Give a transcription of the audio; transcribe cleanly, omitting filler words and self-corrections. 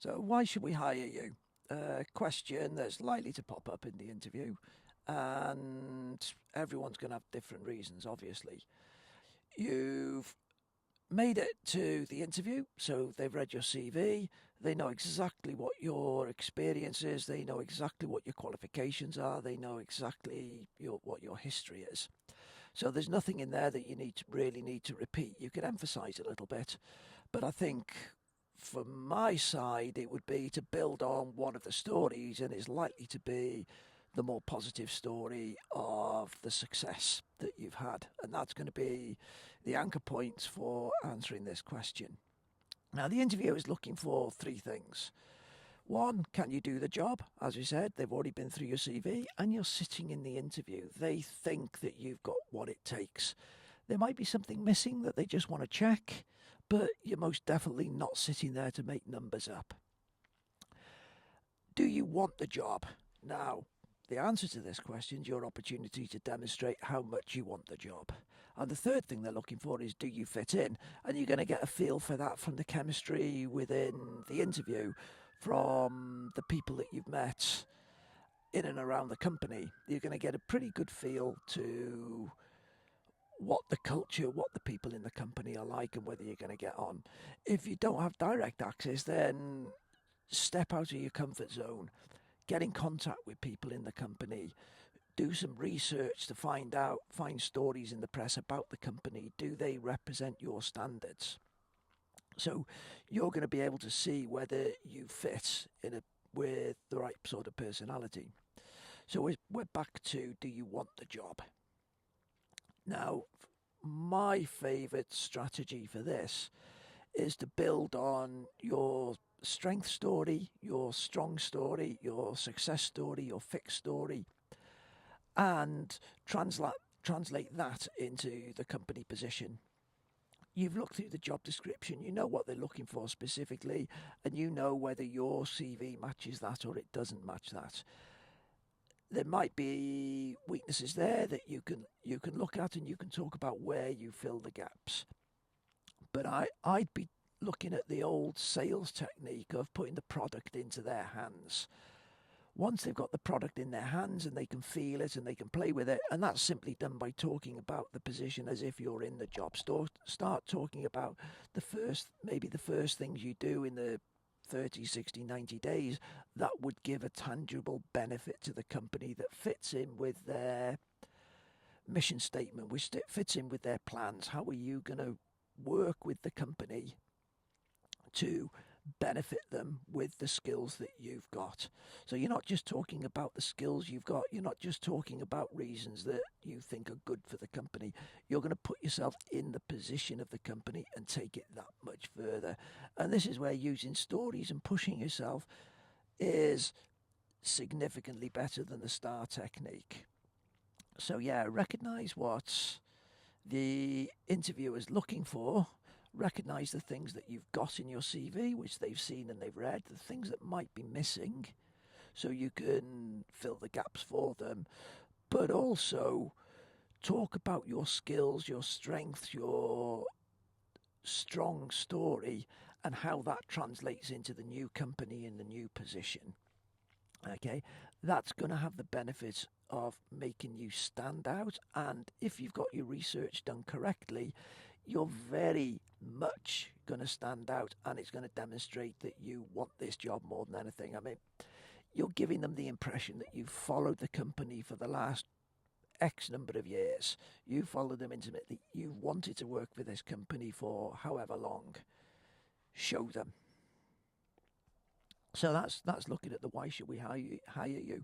So, why should we hire you? A question that's likely to pop up in the interview, and everyone's going to have different reasons, obviously. You've made it to the interview, so they've read your CV, they know exactly what your experience is, they know exactly what your qualifications are, they know exactly what your history is. So there's nothing in there that you really need to repeat. You can emphasize a little bit, but I think from my side, it would be to build on one of the stories, and it's likely to be the more positive story of the success that you've had. And that's going to be the anchor points for answering this question. Now, the interviewer is looking for three things. One, can you do the job? As we said, they've already been through your CV and you're sitting in the interview. They think that you've got what it takes. There might be something missing that they just want to check, but you're most definitely not sitting there to make numbers up. Do you want the job? Now, the answer to this question is your opportunity to demonstrate how much you want the job. And the third thing they're looking for is, do you fit in? And you're going to get a feel for that from the chemistry within the interview, from the people that you've met in and around the company. You're going to get a pretty good feel to what the culture, what the people in the company are like, and whether you're going to get on. If you don't have direct access, then step out of your comfort zone, get in contact with people in the company, do some research to find stories in the press about the company. Do they represent your standards? So you're going to be able to see whether you fit with the right sort of personality. So we're back to, do you want the job? Now, my favourite strategy for this is to build on your strength story, your strong story, your success story, your fixed story, and translate that into the company position. You've looked through the job description, you know what they're looking for specifically, and you know whether your CV matches that or it doesn't match that. There might be weaknesses there that you can look at, and you can talk about where you fill the gaps. But I'd be looking at the old sales technique of putting the product into their hands. Once they've got the product in their hands and they can feel it and they can play with it, and that's simply done by talking about the position as if you're in the job. Start talking about maybe the first things you do in the 30, 60, 90 days that would give a tangible benefit to the company that fits in with their mission statement, which fits in with their plans. How are you going to work with the company to benefit them with the skills that you've got? So you're not just talking about the skills you've got, you're not just talking about reasons that you think are good for the company. You're going to put yourself in the position of the company and take it that much further. And this is where using stories and pushing yourself is significantly better than the STAR technique. So yeah, recognize what the interviewer is looking for. Recognise the things that you've got in your CV, which they've seen and they've read, the things that might be missing, so you can fill the gaps for them. But also talk about your skills, your strengths, your strong story, and how that translates into the new company and the new position. Okay, that's going to have the benefits of making you stand out. And if you've got your research done correctly, you're very much going to stand out, and it's going to demonstrate that you want this job more than anything. I mean, you're giving them the impression that you've followed the company for the last X number of years. You followed them intimately. You've wanted to work for this company for however long. Show them. So that's looking at the why should we hire you.